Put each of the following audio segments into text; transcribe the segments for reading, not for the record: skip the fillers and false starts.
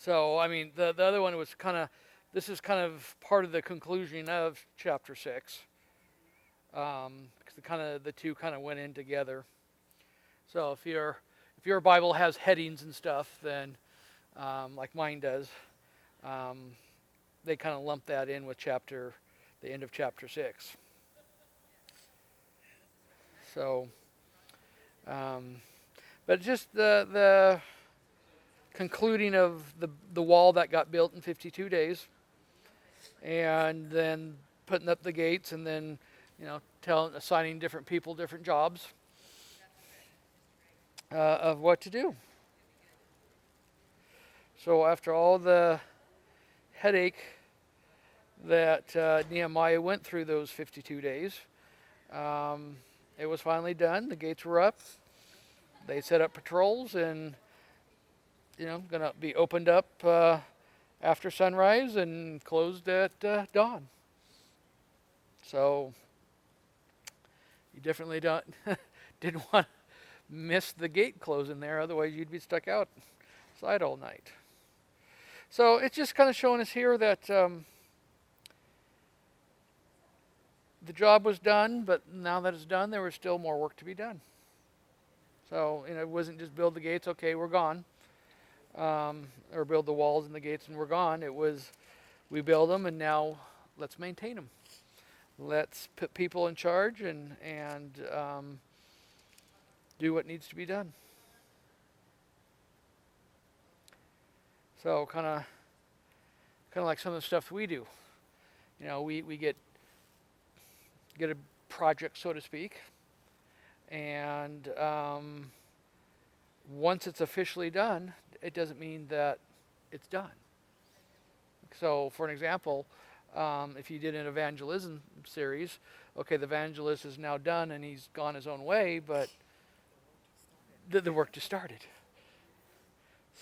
So, I mean, the other one was this is kind of part of the conclusion of chapter 6. Because the two kind of went in together. So if your Bible has headings and stuff, then like mine does, um, they kind of lump that in with the end of chapter 6. So, um, but just the concluding of the wall that got built in 52 days, and then putting up the gates, and then assigning different people different jobs of what to do. So after all the headache that Nehemiah went through those 52 days, um, it was finally done. The gates were up. They set up patrols, and going to be opened up after sunrise and closed at dawn. So you definitely don't didn't want to miss the gate closing there, otherwise you'd be stuck outside all night. So it's just kind of showing us here that the job was done, but now that it's done, there was still more work to be done. So it wasn't just build the gates, okay, we're gone, or build the walls and the gates and we're gone. It was we build them and now let's maintain them. Let's put people in charge and do what needs to be done. So kind of like some of the stuff we do. We get a project, so to speak, and once it's officially done, it doesn't mean that it's done. So, for an example, if you did an evangelism series, okay, the evangelist is now done and he's gone his own way, but the work just started.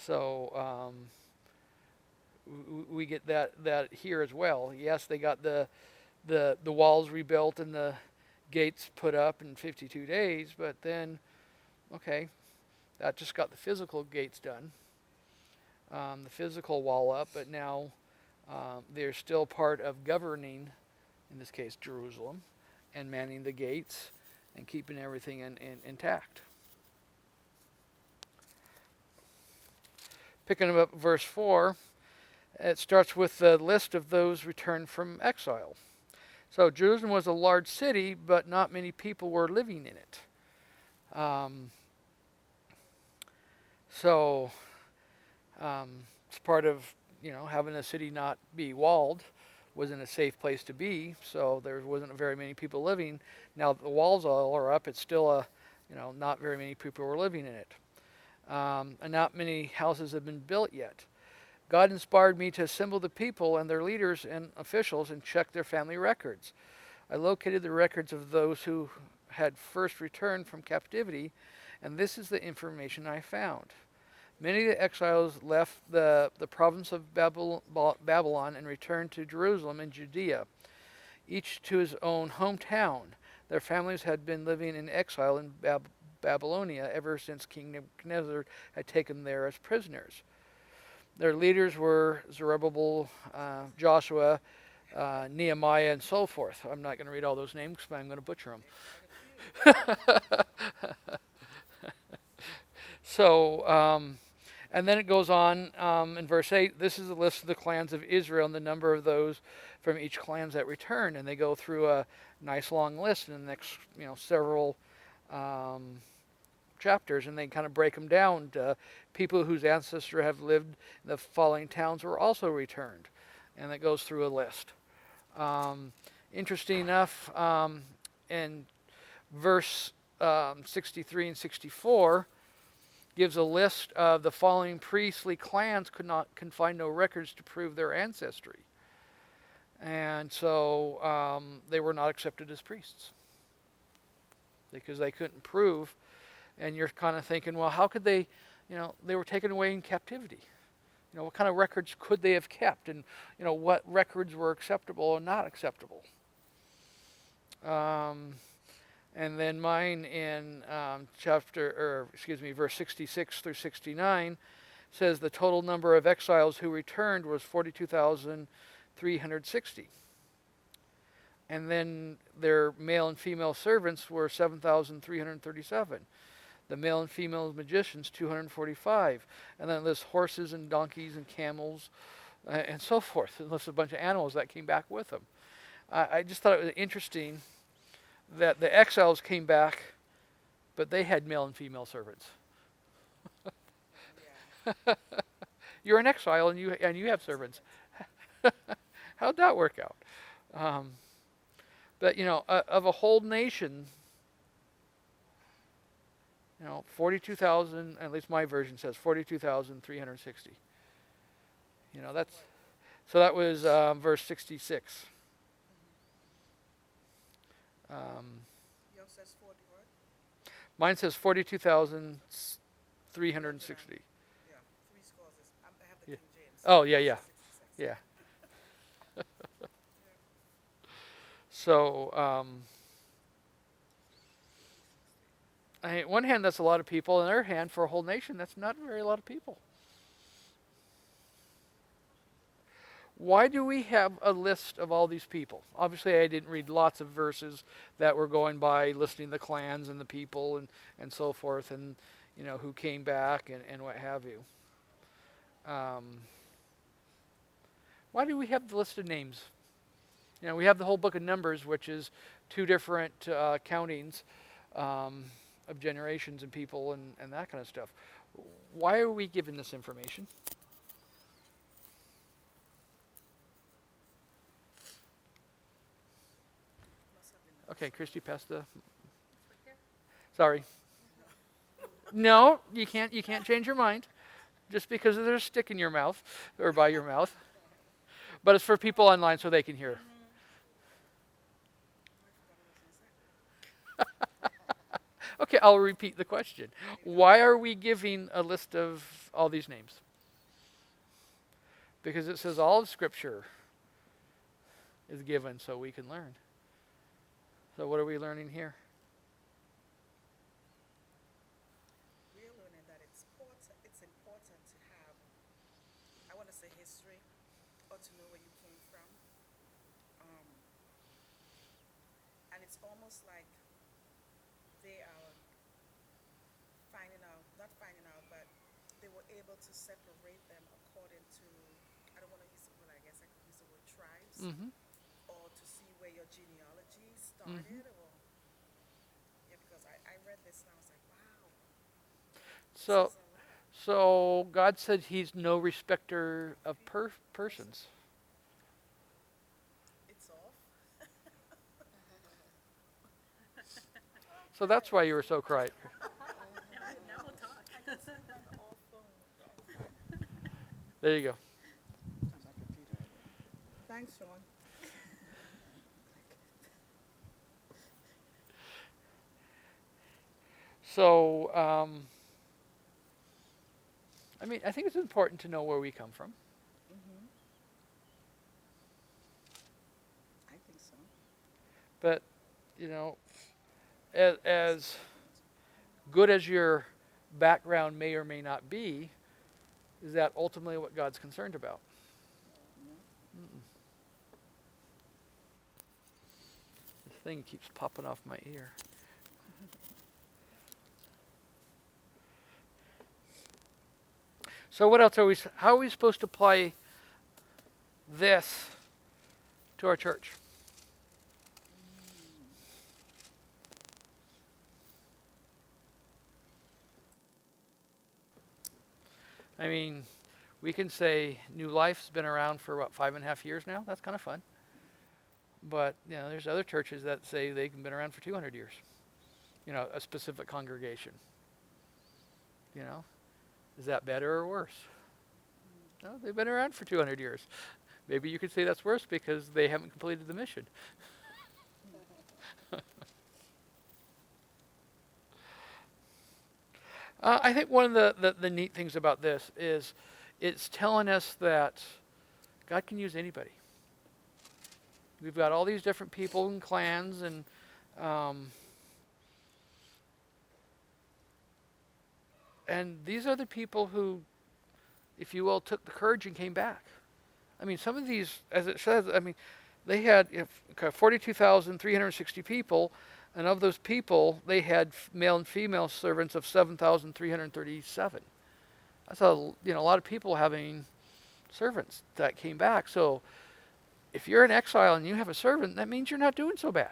So we get that here as well. Yes, they got the walls rebuilt and the gates put up in 52 days, but then, okay, that just got the physical gates done, the physical wall up, but now they're still part of governing, in this case, Jerusalem, and manning the gates and keeping everything intact. Picking up verse 4, it starts with the list of those returned from exile. So Jerusalem was a large city, but not many people were living in it. It's part of having a city not be walled, wasn't a safe place to be, so there wasn't very many people living. Now that the walls all are up, it's still not very many people were living in it. And not many houses have been built yet. God inspired me to assemble the people and their leaders and officials and check their family records. I located the records of those who had first returned from captivity, and this is the information I found. Many of the exiles left the province of Babylon and returned to Jerusalem and Judea, each to his own hometown. Their families had been living in exile in Babylonia ever since King Nebuchadnezzar had taken them there as prisoners. Their leaders were Zerubbabel, Joshua, Nehemiah, and so forth. I'm not going to read all those names because I'm going to butcher them. So, and then it goes on in verse 8, this is a list of the clans of Israel and the number of those from each clans that return. And they go through a nice long list in the next several chapters, and they kind of break them down to people whose ancestors have lived in the following towns were also returned, and it goes through a list. Interesting enough, in verse 63 and 64 gives a list of the following priestly clans can find no records to prove their ancestry, and so they were not accepted as priests because they couldn't prove. And you're kind of thinking, well, how could they, they were taken away in captivity. What kind of records could they have kept? And, what records were acceptable and not acceptable? And then mine in verse 66 through 69 says the total number of exiles who returned was 42,360. And then their male and female servants were 7,337. The male and female magicians, 245. And then there's horses and donkeys and camels and so forth. And there's a bunch of animals that came back with them. I just thought it was interesting that the exiles came back, but they had male and female servants. You're an exile and you have servants. How'd that work out? But of a whole nation, 42,000. At least my version says 42,360. That was verse 66. Yours says 40 what? Mine says 42,360. Yeah, three scores. I have the Yeah. King James. Oh yeah. 66. Yeah. So, on one hand, that's a lot of people. On the other hand, for a whole nation, that's not a very lot of people. Why do we have a list of all these people? Obviously, I didn't read lots of verses that were going by listing the clans and the people and so forth, and who came back and what have you. Why do we have the list of names? We have the whole book of Numbers, which is two different countings of generations and people and that kind of stuff. Why are we given this information? Okay, Christy, pass the. Sorry. No, you can't change your mind just because there's a stick in your mouth or by your mouth. But it's for people online so they can hear. Okay, I'll repeat the question. Why are we giving a list of all these names? Because it says all of Scripture is given so we can learn. So what are we learning here? We're learning that it's important to have, I want to say history, or to know where you came from. And it's almost like they are but they were able to separate them according to, I don't want to use the word, I guess I could use the word tribes, or to see where your genealogy started, or, because I read this and I was like, wow. So God said He's no respecter of persons. It's off. So that's why you were so quiet. Now we'll talk. There you go. Thanks, Sean. So, I think it's important to know where we come from. I think so. But, as good as your background may or may not be, is that ultimately what God's concerned about? This thing keeps popping off my ear. So what else how are we supposed to apply this to our church? We can say New Life's been around for 5.5 years now. That's kind of fun. But there's other churches that say they've been around for 200 years. A specific congregation. Is that better or worse? No, they've been around for 200 years. Maybe you could say that's worse because they haven't completed the mission. I think one of the neat things about this is it's telling us that God can use anybody. We've got all these different people and clans, and these are the people who if you will, took the courage and came back. I mean, some of these, as it says, I mean, they had 42,360 people, and of those people, they had male and female servants of 7,337. That's a lot of people having servants that came back. So if you're in exile and you have a servant, that means you're not doing so bad.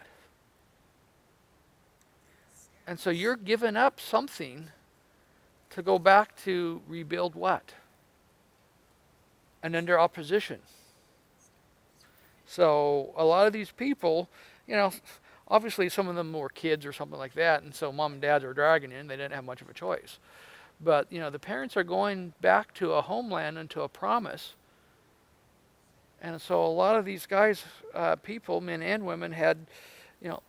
And so you're giving up something to go back to rebuild what? And under opposition. So a lot of these people, obviously some of them were kids or something like that, and so mom and dad were dragging in. They didn't have much of a choice. But, the parents are going back to a homeland and to a promise. And so a lot of these guys, people, men and women, had,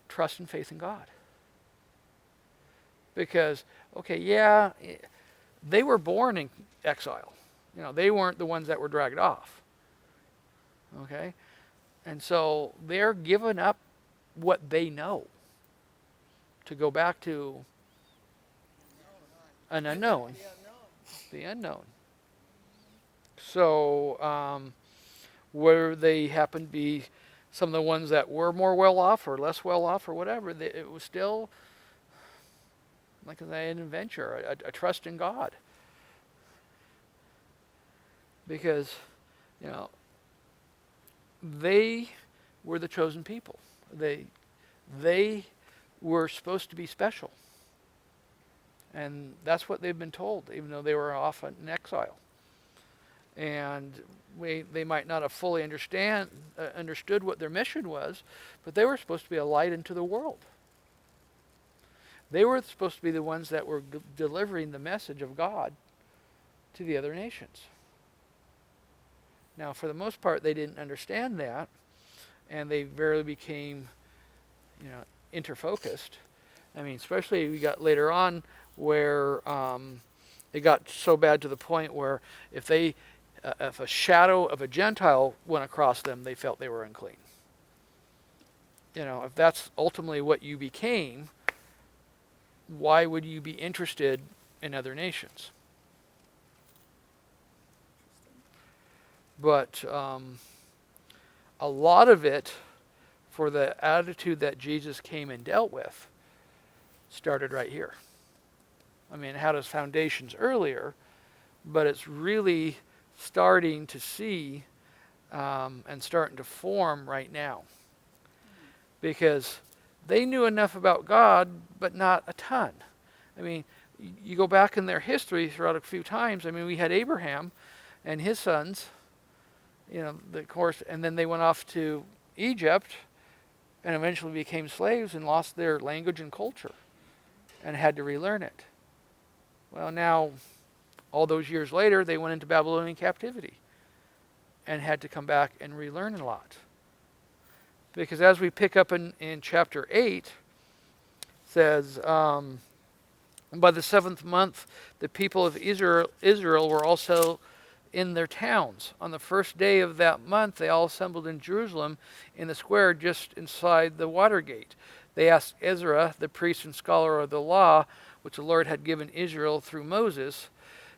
trust and faith in God. Because, they were born in exile. They weren't the ones that were dragged off. Okay? And so they're giving up what they know to go back to an unknown. The unknown. So, where they happen to be some of the ones that were more well off or less well off or whatever, it was still like an adventure, a trust in God. Because, they were the chosen people. They were supposed to be special. And that's what they've been told, even though they were off in exile. And they might not have fully understood what their mission was, but they were supposed to be a light into the world. They were supposed to be the ones that were delivering the message of God to the other nations. Now, for the most part, they didn't understand that, and they very became, interfocused. I mean, especially we got later on where it got so bad to the point where if a shadow of a Gentile went across them, they felt they were unclean. If that's ultimately what you became, why would you be interested in other nations? But a lot of it, for the attitude that Jesus came and dealt with, started right here. I mean, it had its foundations earlier, but it's really starting to see and starting to form right now. Because they knew enough about God, but not a ton. I mean, you go back in their history throughout a few times. I mean, we had Abraham and his sons, of course, and then they went off to Egypt and eventually became slaves and lost their language and culture and had to relearn it. Well, now, all those years later, they went into Babylonian captivity and had to come back and relearn a lot. Because as we pick up in chapter 8, it says, by the 7th month, the people of Israel were also in their towns. On the first day of that month, they all assembled in Jerusalem in the square just inside the water gate. They asked Ezra, the priest and scholar of the law, which the Lord had given Israel through Moses,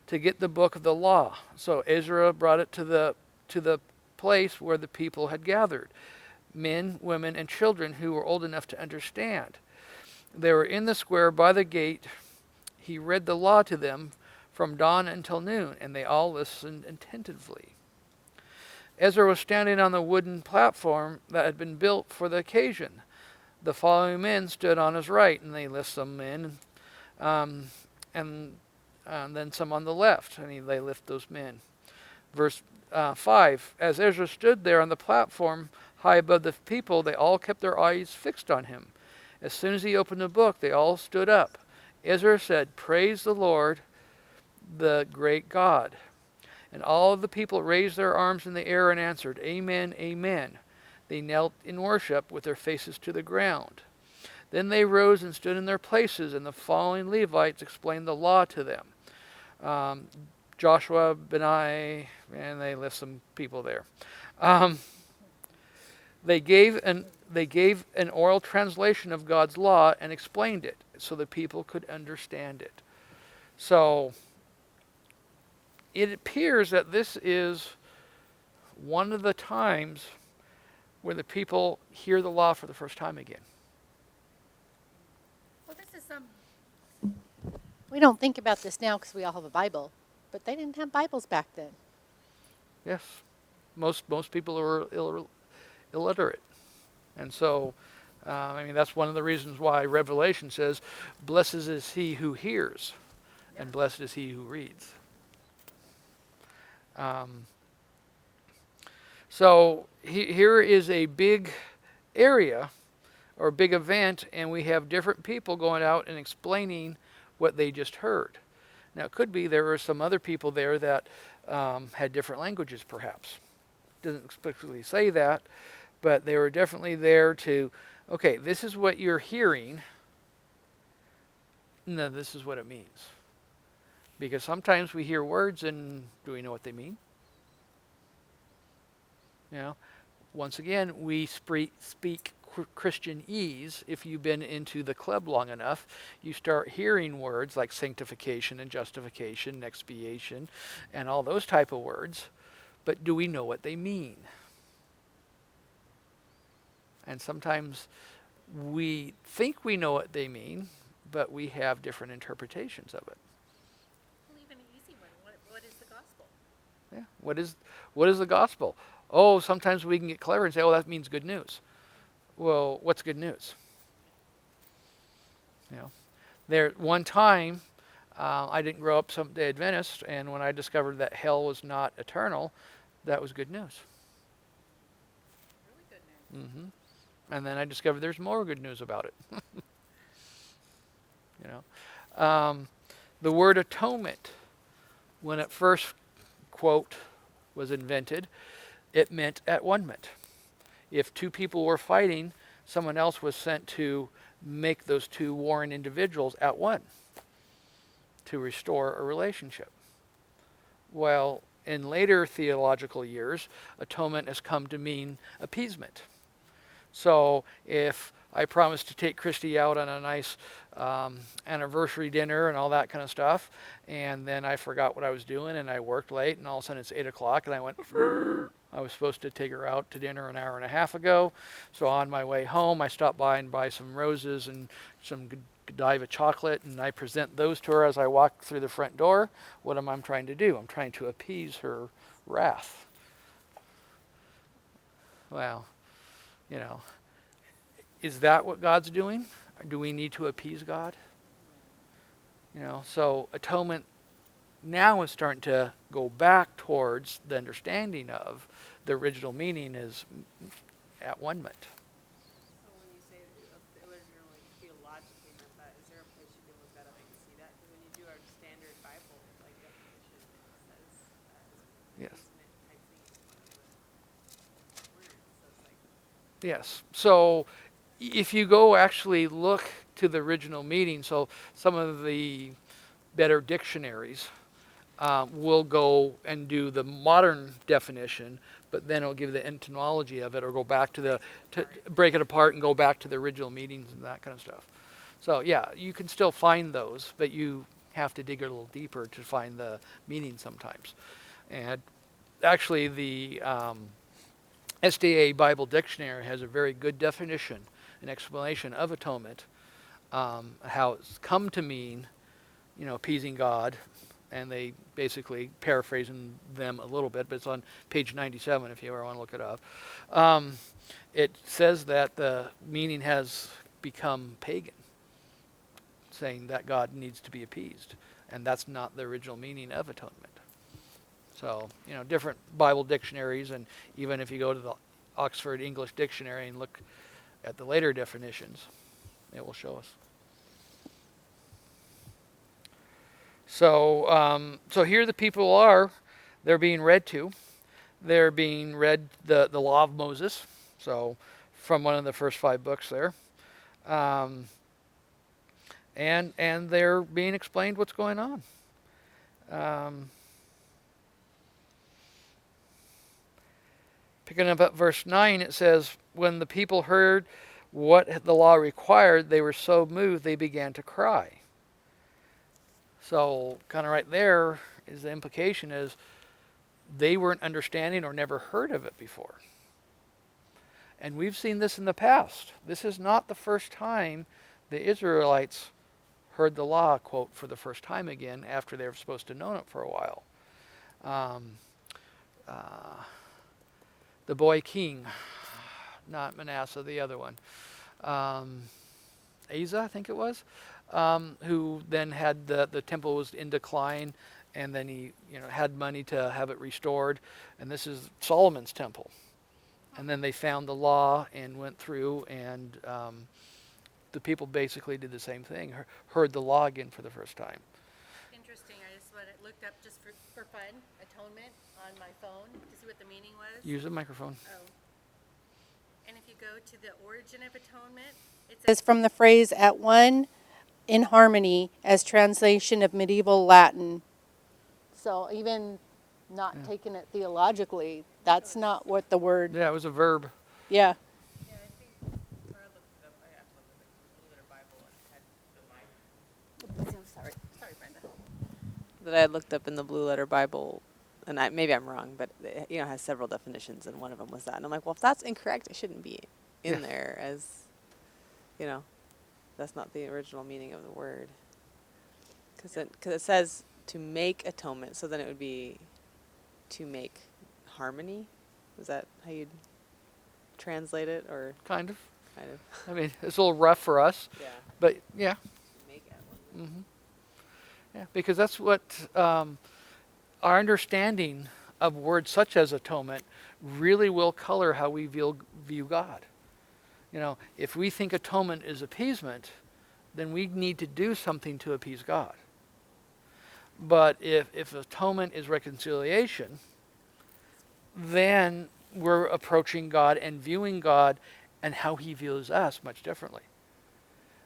to get the book of the law. So Ezra brought it to the place where the people had gathered, men, women, and children who were old enough to understand. They were in the square by the gate. He read the law to them from dawn until noon, and they all listened attentively. Ezra was standing on the wooden platform that had been built for the occasion. The following men stood on his right, and they lift some men, and then some on the left, and they lift those men. Verse 5, as Ezra stood there on the platform high above the people, they all kept their eyes fixed on him. As soon as he opened the book, they all stood up. Ezra said, "Praise the Lord, the great God." And all of the people raised their arms in the air and answered, "Amen, amen." They knelt in worship with their faces to the ground. Then they rose and stood in their places, and the following Levites explained the law to them. Joshua, Benai, and they list some people there. They gave an oral translation of God's law and explained it so the people could understand it. So it appears that this is one of the times where the people hear the law for the first time again. Well, this is we don't think about this now because we all have a Bible, but they didn't have Bibles back then. Yes, most people are illiterate, and so I mean that's one of the reasons why Revelation says, "Blessed is he who hears, and blessed is he who reads." So here is a big area or a big event, and we have different people going out and explaining what they just heard. Now, it could be there were some other people there that had different languages, perhaps. Doesn't explicitly say that, but they were definitely there to, okay, this is what you're hearing. No, this is what it means. Because sometimes we hear words and do we know what they mean? You know, once again, we speak Christianese. If you've been into the club long enough, you start hearing words like sanctification and justification, and expiation, and all those type of words. But do we know what they mean? And sometimes we think we know what they mean, but we have different interpretations of it. Well, even an easy one. What is the gospel? Yeah. What is the gospel? Oh, sometimes we can get clever and say, oh, that means good news. Well, what's good news? You know, there one time, I didn't grow up Seventh-day Adventist, and when I discovered that hell was not eternal, that was good news. Really good news. And then I discovered there's more good news about it. You know, the word atonement, when it first, quote, was invented, it meant at-one-ment. If two people were fighting, someone else was sent to make those two warring individuals at one to restore a relationship. Well, in later theological years, atonement has come to mean appeasement. So if I promised to take Christy out on a nice anniversary dinner and all that kind of stuff, and then I forgot what I was doing and I worked late, and all of a sudden it's 8 o'clock and I went, I was supposed to take her out to dinner an hour and a half ago. So on my way home, I stopped by and buy some roses and some Godiva chocolate, and I present those to her as I walk through the front door. What am I trying to do? I'm trying to appease her wrath. Well, you know, is that what God's doing? Or do we need to appease God? You know, so atonement now is starting to go back towards the understanding of the original meaning is at-one-ment. So when you say originally theologically meant that, is there a place you can look that up and see that? Because when you do our standard Bible like definition, it says Yes. type thing. Word, so it's like Yes. So if you go actually look to the original meaning, so some of the better dictionaries will go and do the modern definition, but then it'll give the etymology of it, or go back to break it apart and go back to the original meanings and that kind of stuff. So yeah, you can still find those, but you have to dig a little deeper to find the meaning sometimes. And actually, the SDA Bible Dictionary has a very good definition and explanation of atonement, how it's come to mean, you know, appeasing God, and they basically paraphrasing them a little bit, but it's on page 97 if you ever want to look it up. It says that the meaning has become pagan, saying that God needs to be appeased, and that's not the original meaning of atonement. So, you know, different Bible dictionaries, and even if you go to the Oxford English Dictionary and look at the later definitions, it will show us. So, so here the people are. They're being read to. They're being read the Law of Moses. So, from one of the first 5 books there, and they're being explained what's going on. Picking up at verse 9, it says, when the people heard what the law required, they were so moved they began to cry. So kind of right there, is the implication is they weren't understanding or never heard of it before. And we've seen this in the past. This is not the first time the Israelites heard the law, quote, for the first time again after they were supposed to know it for a while. The boy king, not Manasseh, the other one, Asa, I think it was, who then had the temple was in decline, and then he had money to have it restored, and this is Solomon's temple. And then they found the law and went through, and the people basically did the same thing, heard the law again for the first time. Interesting. I just looked up just for fun, atonement on my phone to see what the meaning was. Use the microphone. Oh. And if you go to the origin of atonement, it says from the phrase "at one in harmony" as translation of medieval Latin. So even not taking it theologically, that's not what the word. Yeah, it was a verb. Yeah. Yeah, I think when I looked it up, I have to look at the Blue Letter Bible and had the line. Sorry, Brenda. That I had looked up in the Blue Letter Bible, and maybe I'm wrong, but it, has several definitions, and one of them was that. And I'm like, well, if that's incorrect, it shouldn't be in there as, that's not the original meaning of the word. Because it says to make atonement, so then it would be to make harmony. Is that how you'd translate it, or Kind of. kind of? I mean, it's a little rough for us, Yeah. but yeah. Make at one. Hmm. Yeah, because that's what our understanding of words such as atonement really will color how we view God. If we think atonement is appeasement, then we need to do something to appease God. But if atonement is reconciliation, then we're approaching God and viewing God and how he views us much differently.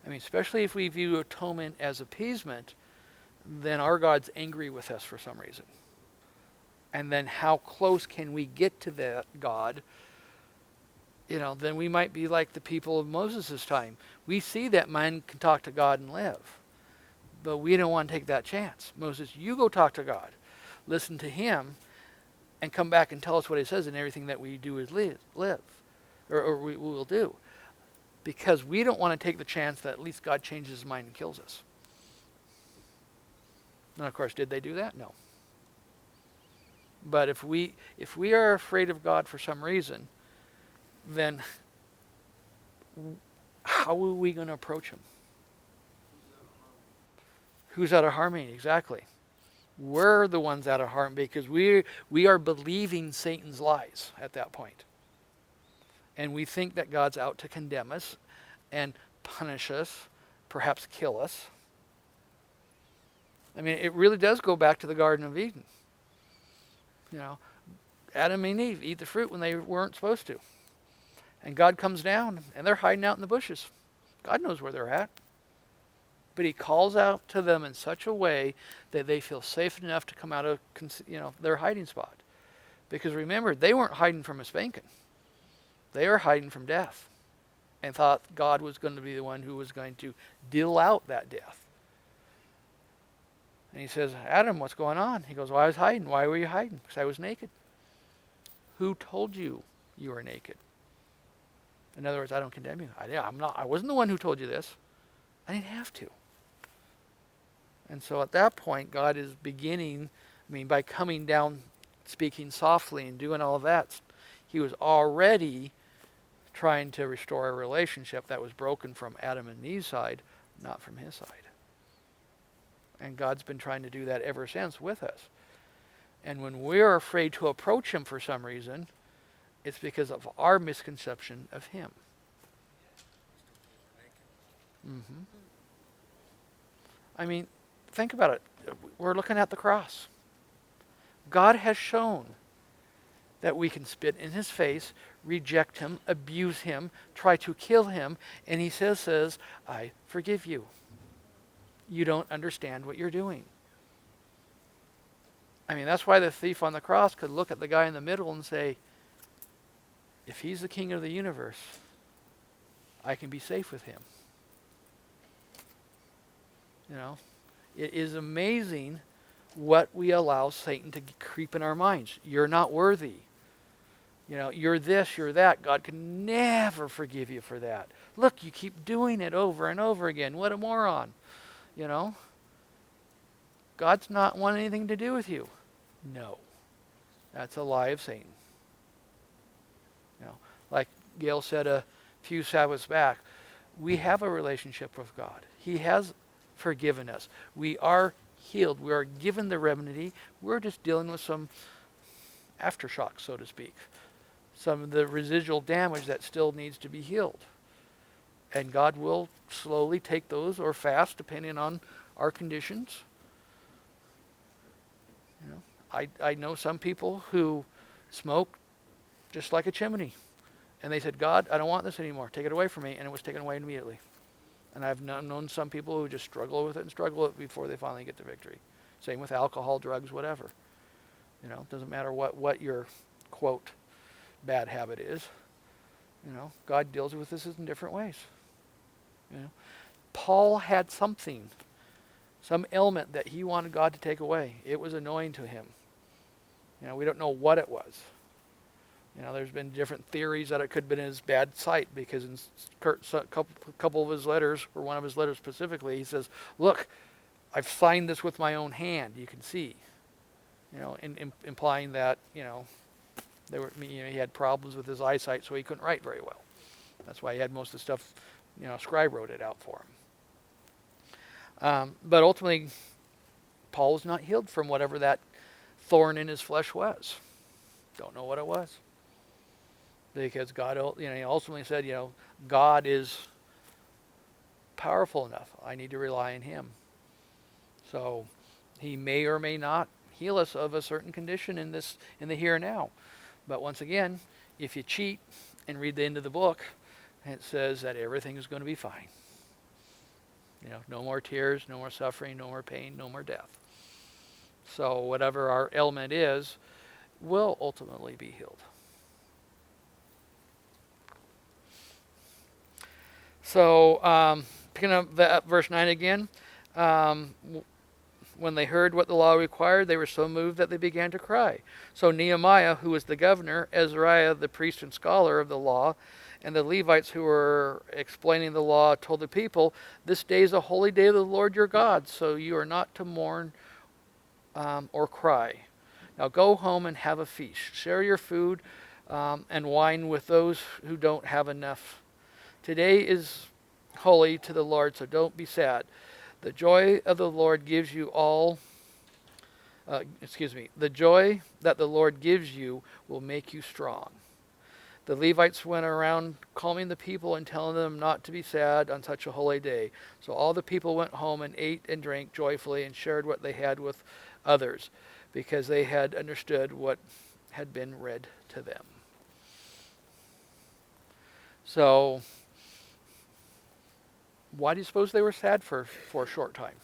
I mean, especially if we view atonement as appeasement, then our God's angry with us for some reason. And then how close can we get to that God? Then we might be like the people of Moses' time. We see that man can talk to God and live. But we don't want to take that chance. Moses, you go talk to God. Listen to him and come back and tell us what he says, and everything that we do is live. Or we will do. Because we don't want to take the chance that at least God changes his mind and kills us. And of course, did they do that? No. But if we are afraid of God for some reason, then how are we going to approach him? Who's out of harmony? Exactly. We're the ones out of harmony because we are believing Satan's lies at that point. And we think that God's out to condemn us and punish us, perhaps kill us. I mean, it really does go back to the Garden of Eden. Adam and Eve eat the fruit when they weren't supposed to. And God comes down, and they're hiding out in the bushes. God knows where they're at. But he calls out to them in such a way that they feel safe enough to come out of their hiding spot. Because remember, they weren't hiding from a spanking. They were hiding from death and thought God was going to be the one who was going to deal out that death. And he says, Adam, what's going on? He goes, well, I was hiding. Why were you hiding? Because I was naked. Who told you you were naked? In other words, I don't condemn you. I wasn't the one who told you this. I didn't have to. And so at that point, God is beginning, by coming down, speaking softly and doing all of that, he was already trying to restore a relationship that was broken from Adam and Eve's side, not from his side. And God's been trying to do that ever since with us. And when we're afraid to approach him for some reason, it's because of our misconception of him. Mm-hmm. Think about it. We're looking at the cross. God has shown that we can spit in his face, reject him, abuse him, try to kill him, and he says, I forgive you. You don't understand what you're doing. That's why the thief on the cross could look at the guy in the middle and say, if he's the king of the universe, I can be safe with him. It is amazing what we allow Satan to creep in our minds. You're not worthy. You're this, you're that. God can never forgive you for that. Look, you keep doing it over and over again. What a moron. You know? God's not want anything to do with you. No. That's a lie of Satan. Like Gail said a few Sabbaths back, we have a relationship with God. He has forgiven us. We are healed. We are given the remedy. We're just dealing with some aftershocks, so to speak. Some of the residual damage that still needs to be healed. And God will slowly take those, or fast, depending on our conditions. I know some people who smoke just like a chimney. And they said, God, I don't want this anymore. Take it away from me. And it was taken away immediately. And I've known some people who just struggle with it before they finally get the victory. Same with alcohol, drugs, whatever. It doesn't matter what your, quote, bad habit is. God deals with this in different ways. Paul had something, some ailment that he wanted God to take away. It was annoying to him. We don't know what it was. There's been different theories that it could have been his bad sight, because in a couple of his letters, or one of his letters specifically, he says, look, I've signed this with my own hand, you can see. Implying that, he had problems with his eyesight, so he couldn't write very well. That's why he had most of the stuff, scribe wrote it out for him. But ultimately, Paul was not healed from whatever that thorn in his flesh was. Don't know what it was. Because God, he ultimately said, God is powerful enough. I need to rely on him. So he may or may not heal us of a certain condition in the here and now. But once again, if you cheat and read the end of the book, it says that everything is going to be fine. No more tears, no more suffering, no more pain, no more death. So whatever our ailment is, will ultimately be healed. So, picking up that verse 9 again, when they heard what the law required, they were so moved that they began to cry. So Nehemiah, who was the governor, Ezariah, the priest and scholar of the law, and the Levites who were explaining the law, told the people, this day is a holy day of the Lord your God, so you are not to mourn or cry. Now go home and have a feast. Share your food and wine with those who don't have enough. Today is holy to the Lord, so don't be sad. The joy of the Lord gives you the joy that the Lord gives you will make you strong. The Levites went around calming the people and telling them not to be sad on such a holy day. So all the people went home and ate and drank joyfully and shared what they had with others, because they had understood what had been read to them. So, why do you suppose they were sad for a short time?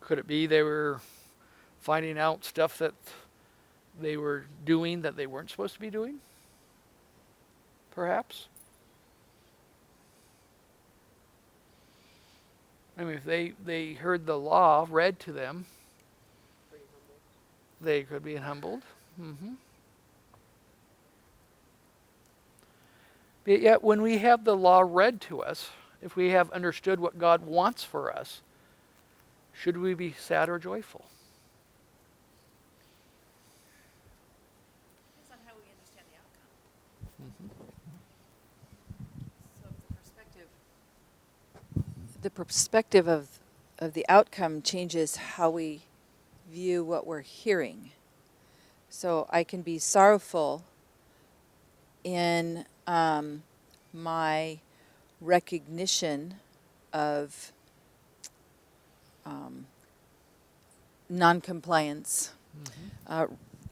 Could it be they were finding out stuff that they were doing that they weren't supposed to be doing? Perhaps. I mean, if they heard the law read to them, they could be humbled. But yet, when we have the law read to us, if we have understood what God wants for us, should we be sad or joyful? Depends on how we understand the outcome. The perspective of the outcome changes how we view what we're hearing. So I can be sorrowful in my recognition of non-compliance.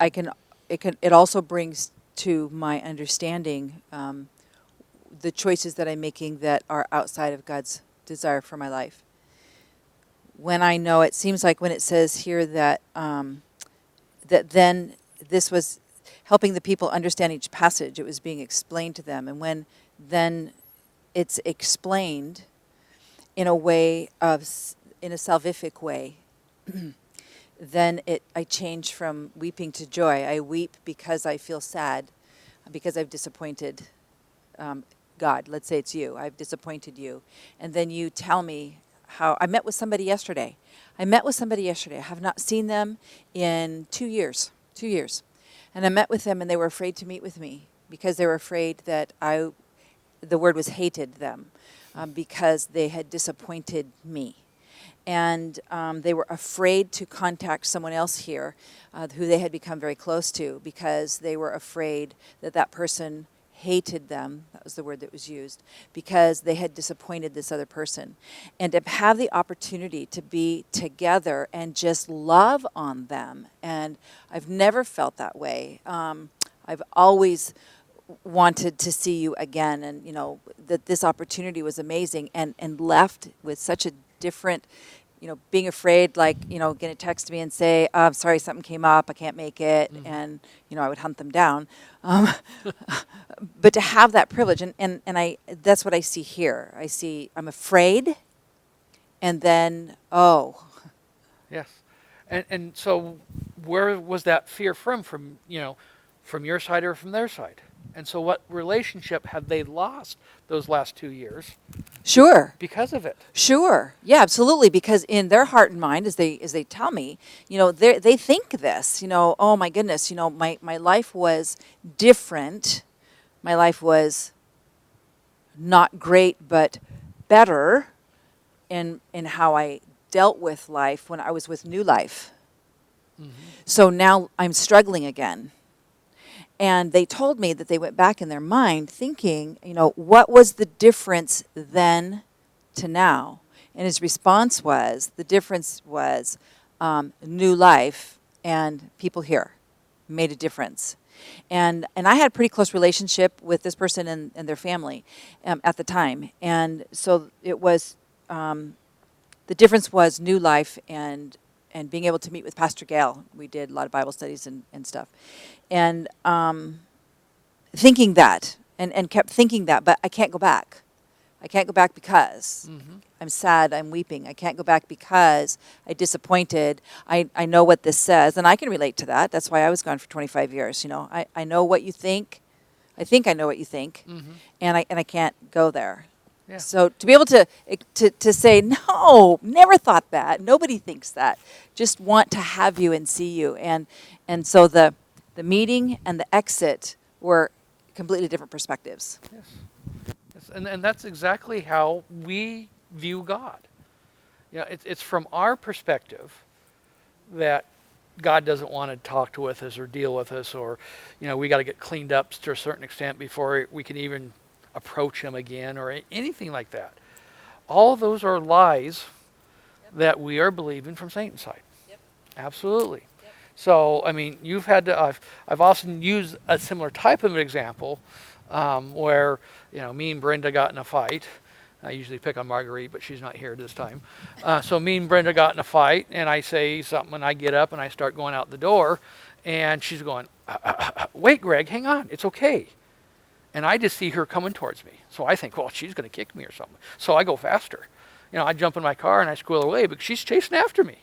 It also brings to my understanding the choices that I'm making that are outside of God's desire for my life. When I know, it seems like when it says here that that then this was helping the people understand each passage. It was being explained to them. And when then it's explained in a way in a salvific way, then I change from weeping to joy. I weep because I feel sad, because I've disappointed God. Let's say it's you. I've disappointed you. And then you tell me how. I met with somebody yesterday. I have not seen them in 2 years. 2 years. And I met with them, and they were afraid to meet with me because they were afraid that the word was hated them, because they had disappointed me. And they were afraid to contact someone else here who they had become very close to, because they were afraid that that person hated them. That was the word that was used, because they had disappointed this other person. And to have the opportunity to be together and just love on them. And I've never felt that way. I've always wanted to see you again, and that this opportunity was amazing, and left with such a different, being afraid, like, going to text me and say, I'm sorry, something came up, I can't make it, and, I would hunt them down. But to have that privilege, and that's what I see here. I'm afraid, and then, Yes. And so where was that fear from? From your side or from their side? And so what relationship have they lost those last 2 years sure. because of it? Sure. Yeah, absolutely. Because in their heart and mind, as they tell me, they think this, oh my goodness, my life was different. My life was not great, but better in how I dealt with life when I was with New Life. Mm-hmm. So now I'm struggling again. And they told me that they went back in their mind thinking, what was the difference then to now? And his response was, the difference was New Life and people here made a difference. And I had a pretty close relationship with this person and their family at the time. And so it was, the difference was New Life and being able to meet with Pastor Gail. We did a lot of Bible studies and stuff. And thinking that, and kept thinking that, but I can't go back. I can't go back because I'm sad, I'm weeping. I can't go back because I disappointed. I know what this says, and I can relate to that. That's why I was gone for 25 years. I know what you think. I think I know what you think, and I can't go there. Yeah. So to be able to say, no, never thought that. Nobody thinks that. Just want to have you and see you. And so the meeting and the exit were completely different perspectives. Yes. And that's exactly how we view God. It's from our perspective that God doesn't want to talk with us or deal with us, or we got to get cleaned up to a certain extent before we can even approach him again, or anything like that. All those are lies that we are believing from Satan's side. Yep. Absolutely. Yep. So you've had to. I've often used a similar type of an example where me and Brenda got in a fight. I usually pick on Marguerite, but she's not here this time. So me and Brenda got in a fight, and I say something, and I get up and I start going out the door, and she's going, "Wait, Greg, hang on, it's okay." And I just see her coming towards me. So I think, well, she's going to kick me or something. So I go faster. I jump in my car and I squeal away, but she's chasing after me.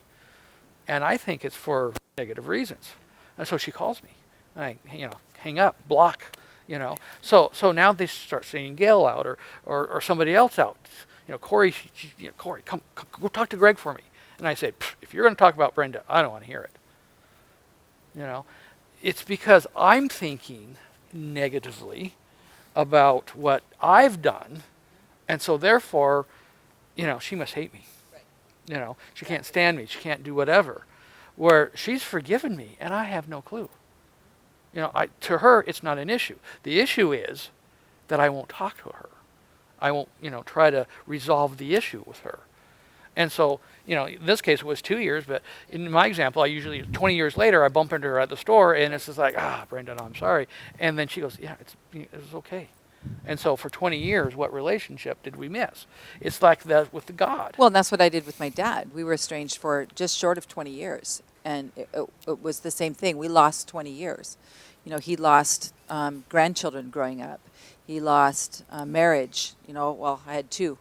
And I think it's for negative reasons. And so she calls me. And I, hang up, block, So now they start saying Gail out or somebody else out. Corey, Corey, come, go talk to Greg for me. And I say, if you're going to talk about Brenda, I don't want to hear it. It's because I'm thinking negatively about what I've done, and so therefore, she must hate me. Right. She can't stand me. She can't do whatever. Where she's forgiven me, and I have no clue. To her, it's not an issue. The issue is that I won't talk to her. I won't, try to resolve the issue with her. And so, in this case, it was 2 years, but in my example, I usually, 20 years later, I bump into her at the store, and it's just like, Brenda, no, I'm sorry. And then she goes, yeah, it's okay. And so for 20 years, what relationship did we miss? It's like that with God. Well, and that's what I did with my dad. We were estranged for just short of 20 years. And it was the same thing. We lost 20 years. You know, he lost grandchildren growing up. He lost marriage. You know, well, I had two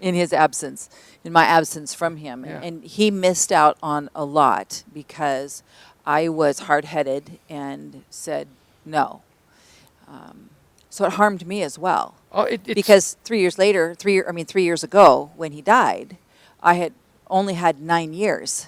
in his absence, in my absence from him. Yeah. And he missed out on a lot because I was hard-headed and said no. So it harmed me as well. Oh, it's Because 3 years later, 3 years ago, when he died, I had only had 9 years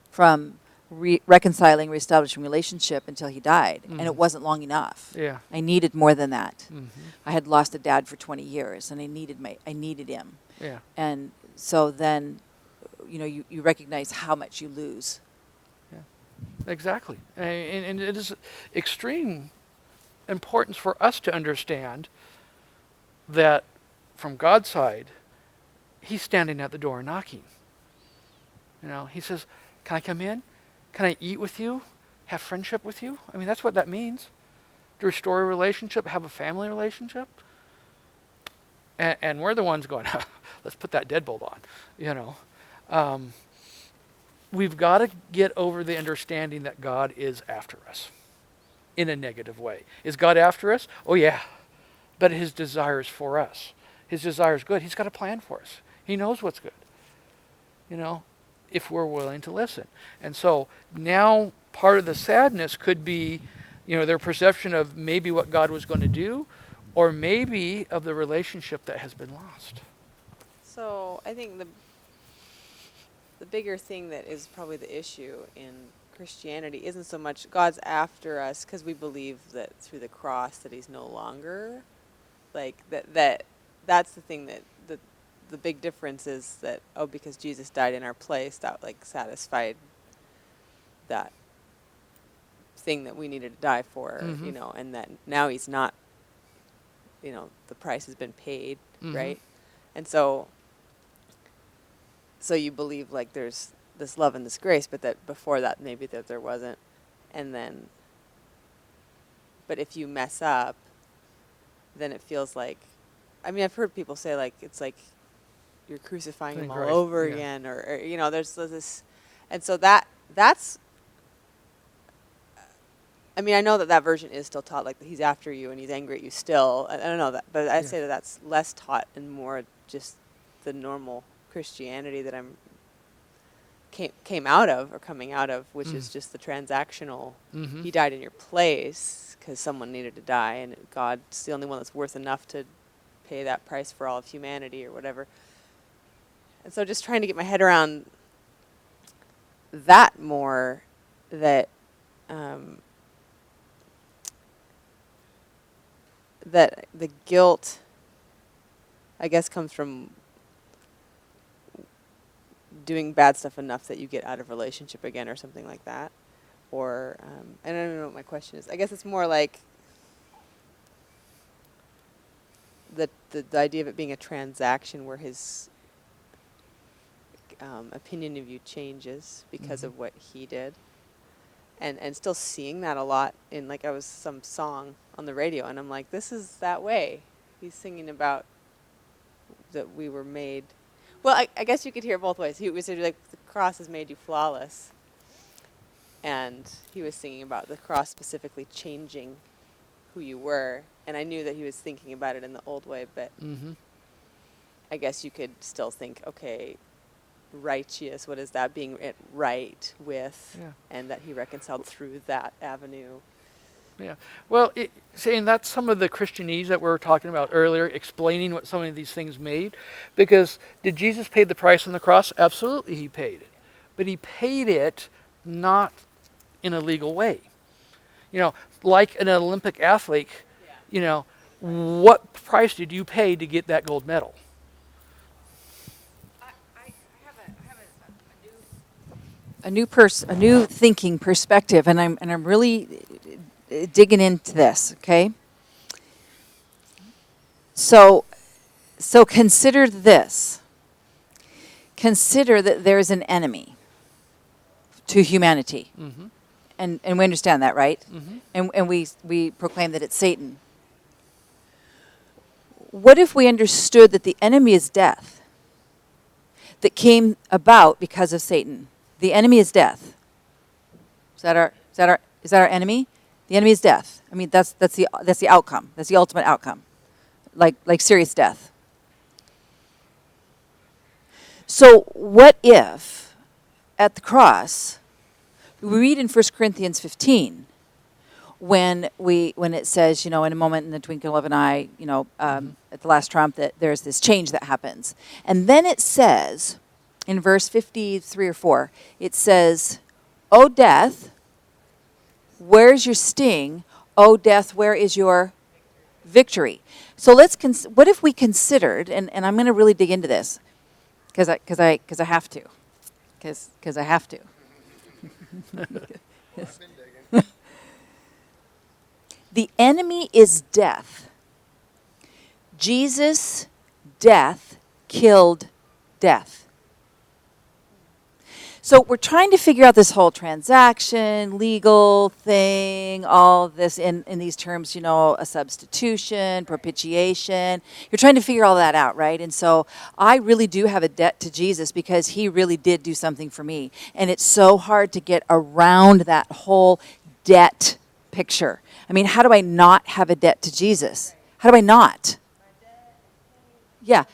from reconciling, reestablishing relationship until he died, and it wasn't long enough. yeah. I needed more than that. Mm-hmm. I had lost a dad for 20 years, and I needed him. Yeah. And so then, you know, you recognize how much you lose. Exactly. And it is extreme importance for us to understand that from God's side, he's standing at the door knocking. You know, he says, can I come in? Can I eat with you? Have friendship with you? I mean, that's what that means. To restore a relationship, have a family relationship. And we're the ones going, let's put that deadbolt on, you know. We've got to get over the understanding that God is after us in a negative way. Is God after us? Oh, yeah. But his desire is for us. His desire is good. He's got a plan for us. He knows what's good, you know, if we're willing to listen. And so now part of the sadness could be, you know, their perception of maybe what God was going to do, or maybe of the relationship that has been lost. So I think the bigger thing that is probably the issue in Christianity isn't so much God's after us because we believe that through the cross that he's no longer, like that's the thing that the big difference is that, oh, because Jesus died in our place, that like satisfied that thing that we needed to die for, you know, and that now he's not, you know, the price has been paid, right? And so you believe like there's this love and this grace, but that before that maybe that there wasn't. And then, but if you mess up, then it feels like, I mean, I've heard people say like, it's like you're crucifying him all Christ, over yeah. again, or, you know, there's this, and so that's, I mean, I know that version is still taught, like he's after you and he's angry at you still. I don't know that, but I'd say that that's less taught and more just the normal Christianity that came out of or coming out of, which is just the transactional. He died in your place because someone needed to die, and God's the only one that's worth enough to pay that price for all of humanity or whatever. And so just trying to get my head around that more, that that the guilt, I guess, comes from doing bad stuff enough that you get out of relationship again or something like that. Or, I don't know what my question is. I guess it's more like the idea of it being a transaction where his opinion of you changes because of what he did. And still seeing that a lot in, like, I was some song on the radio, and I'm like, this is that way. He's singing about that we were made. Well, I guess you could hear it both ways. He was like, the cross has made you flawless. And he was singing about the cross specifically changing who you were. And I knew that he was thinking about it in the old way, but I guess you could still think, okay, righteous, what is that? Being it right with, and that he reconciled through that avenue. Yeah. Well, saying that's some of the Christianese that we were talking about earlier, explaining what some of these things made. Because did Jesus pay the price on the cross? Absolutely, he paid it. But he paid it not in a legal way. You know, like an Olympic athlete, you know, what price did you pay to get that gold medal? A new thinking perspective, and I'm really digging into this, okay? So consider this. Consider that there is an enemy to humanity. And we understand that, right? And we proclaim that it's Satan. What if we understood that the enemy is death, that came about because of Satan? The enemy is death. Is that our enemy? The enemy is death. I mean, that's the outcome. That's the ultimate outcome. Like serious death. So what if at the cross, we read in 1 Corinthians 15, when it says, in a moment, in the twinkle of an eye, at the last trump, that there's this change that happens. And then it says, in verse 53 or 4, it says, "O death, where's your sting? O death, where is your victory?" So what if we considered, and I'm going to really dig into this, because I have to, because I have to. The enemy is death. Jesus' death killed death. So we're trying to figure out this whole transaction, legal thing, all of this in these terms, a substitution, propitiation. You're trying to figure all that out, right? And so I really do have a debt to Jesus because he really did do something for me. And it's so hard to get around that whole debt picture. I mean, how do I not have a debt to Jesus? How do I not? Yeah.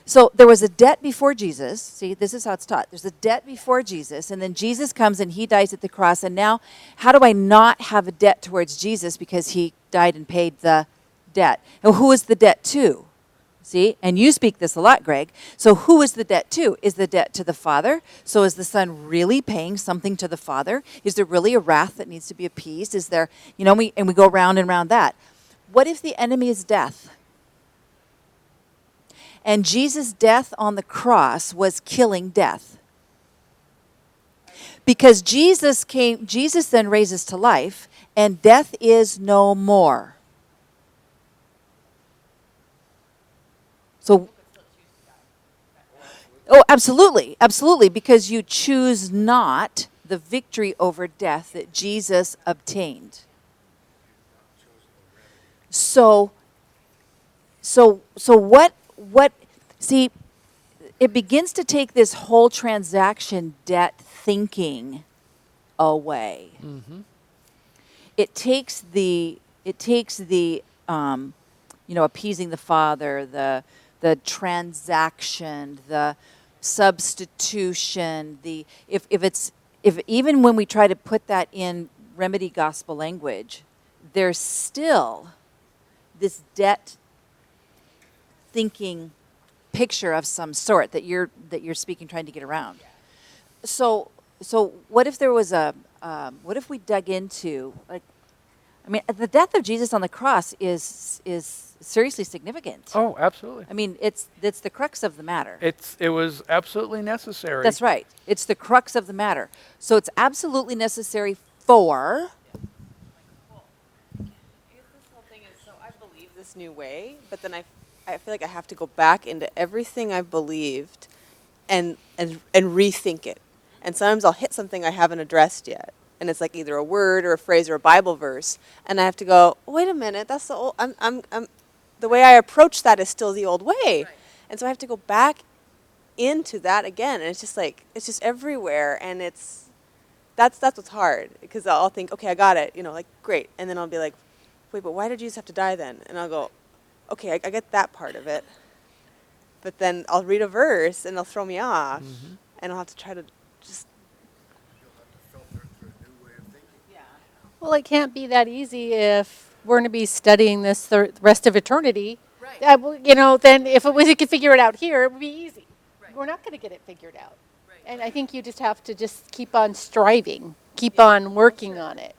So there was a debt before Jesus. See, this is how it's taught. There's a debt before Jesus, and then Jesus comes and he dies at the cross. And now, how do I not have a debt towards Jesus because he died and paid the debt? And who is the debt to? See, and you speak this a lot, Greg. So who is the debt to? Is the debt to the Father? So is the Son really paying something to the Father? Is there really a wrath that needs to be appeased? Is there, we go round and round that. What if the enemy is death? And Jesus' death on the cross was killing death. Because Jesus then raises to life, and death is no more. So, absolutely, because you choose not the victory over death that Jesus obtained. So what, see, it begins to take this whole transaction debt thinking away. Mm-hmm. It takes the appeasing the Father, the transaction, the substitution, if even when we try to put that in remedy gospel language, there's still this debt thinking picture of some sort that you're speaking, trying to get around. So what if there was what if we dug into, the death of Jesus on the cross is seriously significant. Oh, absolutely. I mean, it's the crux of the matter. It was absolutely necessary. That's right. It's the crux of the matter. So it's absolutely necessary for. I guess this whole thing is, so I believe this new way, but then I feel like I have to go back into everything I've believed and rethink it. And sometimes I'll hit something I haven't addressed yet. And it's like either a word or a phrase or a Bible verse. And I have to go, wait a minute, that's the old, the way I approach that is still the old way. Right. And so I have to go back into that again. And it's just everywhere. And that's what's hard. Because I'll think, okay, I got it, great. And then I'll be like, wait, but why did Jesus have to die then? And I'll go, okay, I get that part of it. But then I'll read a verse and it'll throw me off. Mm-hmm. And I'll have to try to just. You'll have to filter through a new way of thinking. Yeah. Well, it can't be that easy if we're going to be studying this the rest of eternity. Right. Then if we could figure it out here, it would be easy. Right. We're not going to get it figured out. Right. And I think you just have to just keep on striving, keep on working on it.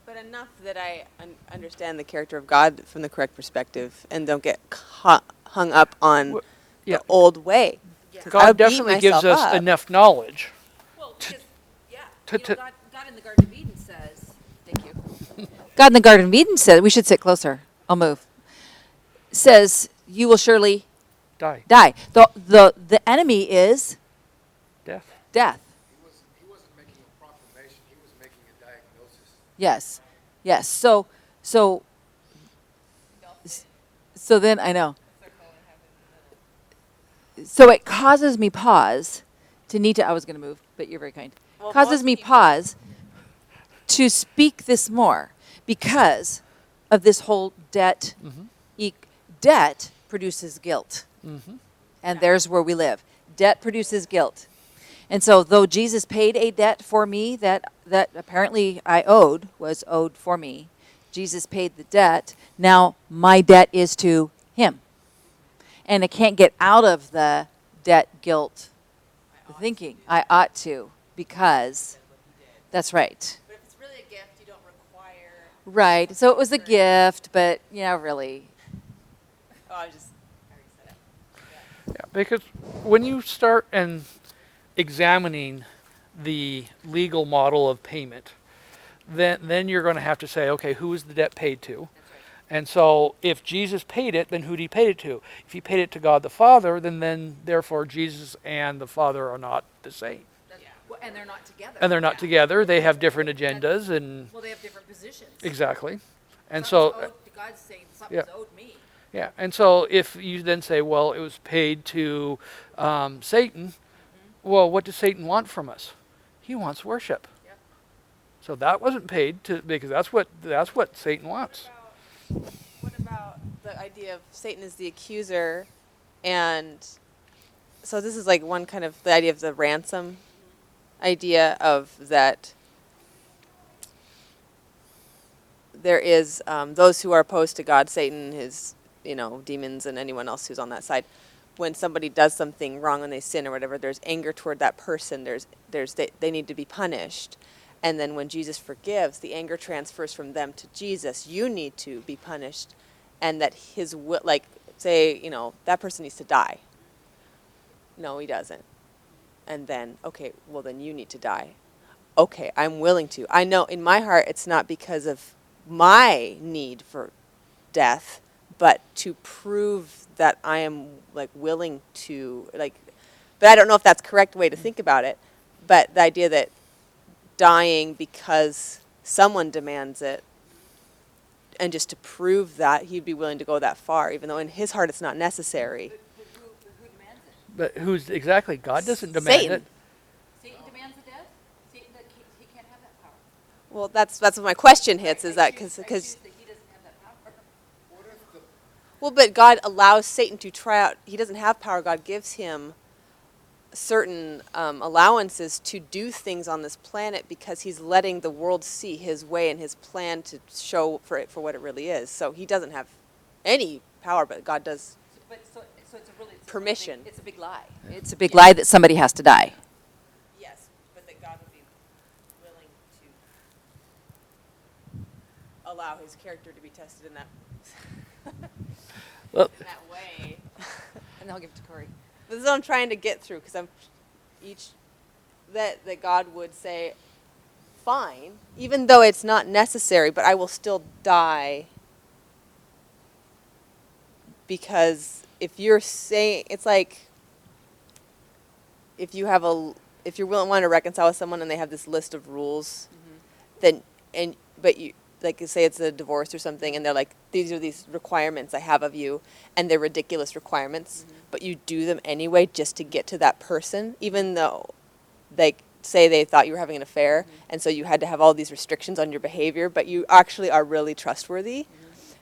But enough that I understand the character of God from the correct perspective and don't get hung up on the old way. Yeah. God definitely gives us enough knowledge. Well, God in the Garden of Eden says, thank you. God in the Garden of Eden says, we should sit closer. I'll move. Says, you will surely die. The enemy is death. He wasn't making a proclamation. He was making a diagnosis. Yes. So then I know. So it causes me pause to need to. I was going to move, but you're very kind. Causes me pause to speak this more because of this whole debt. Debt produces guilt. And there's where we live. Debt produces guilt. And so though Jesus paid a debt for me that apparently I was owed for me, Jesus paid the debt. Now my debt is to him. And I can't get out of the debt guilt thinking. I ought to, because that's right. But if it's really a gift, you don't require. Right. So it was a gift, but yeah, really. Oh, I already said it. Yeah, because when you start and examining the legal model of payment, then you're going to have to say, okay, who is the debt paid to? And so if Jesus paid it, then who did he pay it to? If he paid it to God the Father, then therefore Jesus and the Father are not the same. And they're not together. And they're not together. They have different agendas and Well, they have different positions. exactly. And so God's saying yeah. owed me. Yeah, and so if you then say, well, it was paid to Satan, well, what does Satan want from us? He wants worship. Yep. So that wasn't paid to, because that's what Satan wants. What about the idea of Satan as the accuser, and so this is like one kind of the idea of the ransom idea of that there is those who are opposed to God, Satan, his demons, and anyone else who's on that side. When somebody does something wrong, when they sin or whatever, there's anger toward that person. They need to be punished. And then when Jesus forgives, the anger transfers from them to Jesus. You need to be punished, and that his will, like say, that person needs to die. No, he doesn't. And then, okay, well then you need to die. Okay, I'm willing to. I know in my heart it's not because of my need for death, but to prove that I am willing to but I don't know if that's the correct way to think about it. But the idea that dying because someone demands it, and just to prove that he'd be willing to go that far, even though in his heart it's not necessary. Who demands it? But who's exactly? God doesn't demand Satan. it. Satan demands the death? Satan, he can't have that power. Well, that's what my question hits, is that because that he doesn't have that power. What if the well, but God allows Satan to try out. He doesn't have power. God gives him certain allowances to do things on this planet because he's letting the world see his way and his plan to show for it for what it really is. So he doesn't have any power, but God does. But so it's Permission. It's a big lie. It's a big lie that somebody has to die. Yes, but that God would be willing to allow his character to be tested in that Well, in that way. And I'll give it to Corey. This is what I'm trying to get through, because that God would say, fine, even though it's not necessary, but I will still die, because if you're saying, it's like if you're want to reconcile with someone and they have this list of rules, but you like say it's a divorce or something, and they're like, these are these requirements I have of you, and they're ridiculous requirements, but you do them anyway just to get to that person, even though they say they thought you were having an affair, and so you had to have all these restrictions on your behavior, but you actually are really trustworthy,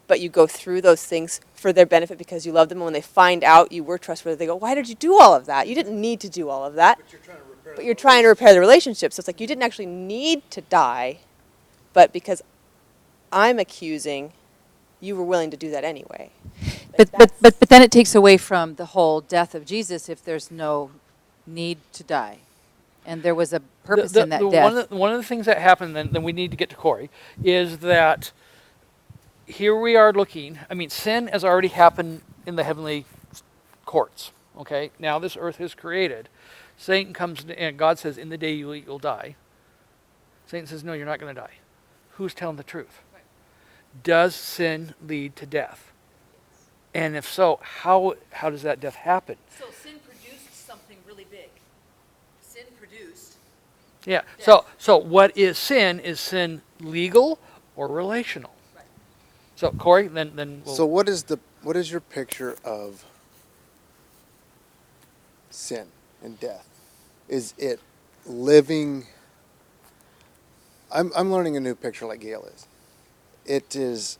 but you go through those things for their benefit because you love them, and when they find out you were trustworthy, they go, why did you do all of that? You didn't need to do all of that. but you're trying But you're trying to repair to repair the relationship. So it's like you didn't actually need to die, but because I'm accusing, you were willing to do that anyway. But then it takes away from the whole death of Jesus if there's no need to die. And there was a purpose in that death. One of the things that happened, then we need to get to Corey, is that here we are looking, sin has already happened in the heavenly courts, okay? Now this earth is created. Satan comes and God says, in the day you eat, you'll die. Satan says, no, you're not going to die. Who's telling the truth? Right. Does sin lead to death? And if so, how does that death happen? So sin produced something really big. Sin produced. Yeah. Death. So what is sin? Is sin legal or relational? Right. So Corey, then we'll, So what is your picture of sin and death? Is it living I'm learning a new picture like Gail is. It is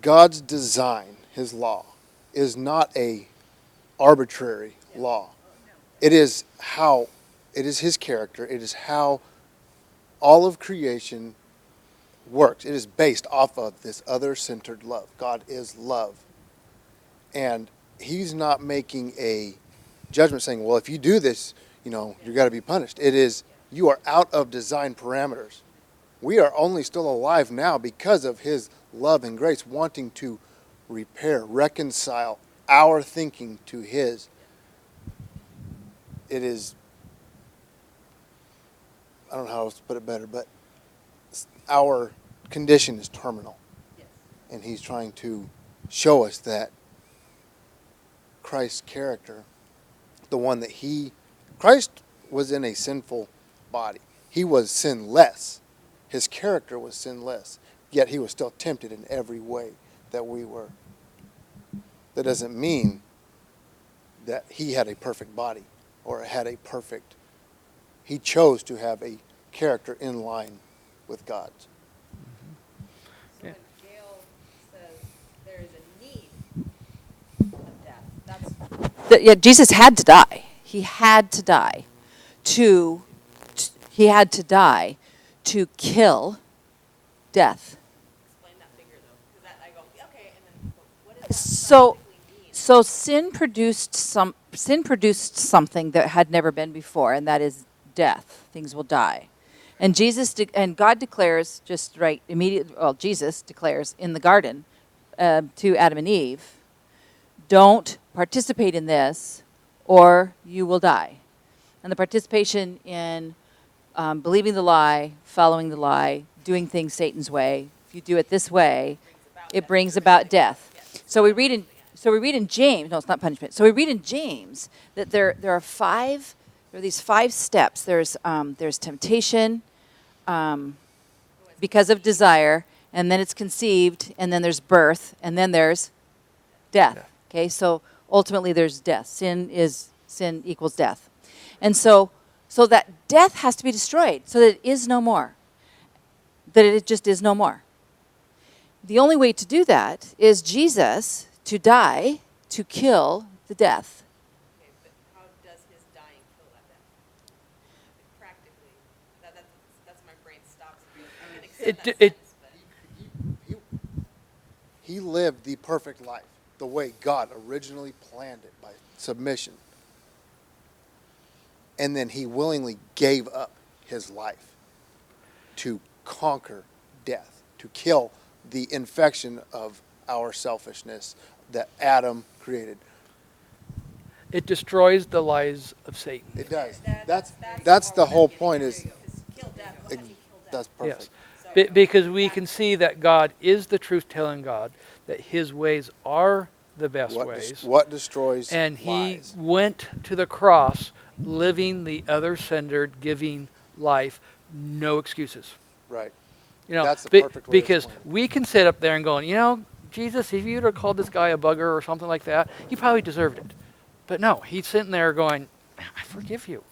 God's design, his law, is not a arbitrary law. It is his character, it is how all of creation works. It is based off of this other-centered love. God is love. And he's not making a judgment saying, well, if you do this, you've got to be punished. It is, you are out of design parameters. We are only still alive now because of his love and grace, wanting to repair, reconcile our thinking to his. It is, I don't know how else to put it better, but our condition is terminal. And he's trying to show us that Christ's character, the one that Christ was in a sinful body. He was sinless. His character was sinless, yet he was still tempted in every way that we were. That doesn't mean that he had a perfect body or he chose to have a character in line with God's. So when Gail says there is a need of death, yeah, Jesus had to die. He had to die he had to die to kill death. Explain that figure though, because that I go, okay, and then what does that So, practically mean? so sin produced something that had never been before, and that is death. Things will die, and and God declares just right immediately. Well, Jesus declares in the garden to Adam and Eve, "Don't participate in this, or you will die." And the participation in believing the lie, following the lie, doing things Satan's way. If you do it this way, it brings about death. So we read in James. No, it's not punishment. So we read in James that there are these 5 steps. There's temptation, because of desire, and then it's conceived, and then there's birth, and then there's death. Yeah. Okay, so ultimately there's death. Sin equals death, and so that death has to be destroyed, so that it is no more. That it just is no more. The only way to do that is Jesus to die to kill the death. Okay, but how does his dying kill that death? Practically, that's my brain stops. I can accept that sentence, but He lived the perfect life, the way God originally planned it, by submission. And then he willingly gave up his life to conquer death, to kill the infection of our selfishness that Adam created. It destroys the lies of Satan. It does. That's the whole point is, kill death. that's perfect. Yes. Because we can see that God is the truth-telling God, that his ways are the best ways. What destroys And he lies? went to the cross living the other-centered, giving life, no excuses. Right. That's the perfect way to because explain it. we can sit up there and go, Jesus, if you'd have called this guy a bugger or something like that, he probably deserved it. But no, he's sitting there going, I forgive you.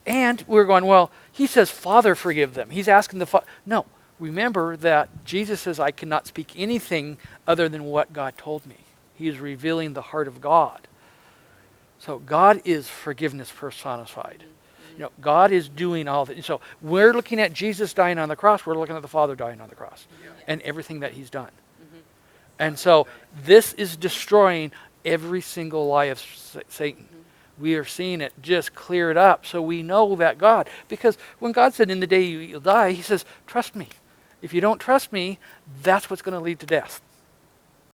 And we're going, well, he says, Father, forgive them. He's asking the Father. No, remember that Jesus says, I cannot speak anything other than what God told me. He is revealing the heart of God. So God is forgiveness personified. God is doing all that. So we're looking at Jesus dying on the cross. We're looking at the Father dying on the cross and everything that he's done. And so this is destroying every single lie of Satan. We are seeing it just cleared up. So we know that God, because when God said in the day you'll die, he says, trust me. If you don't trust me, that's what's going to lead to death.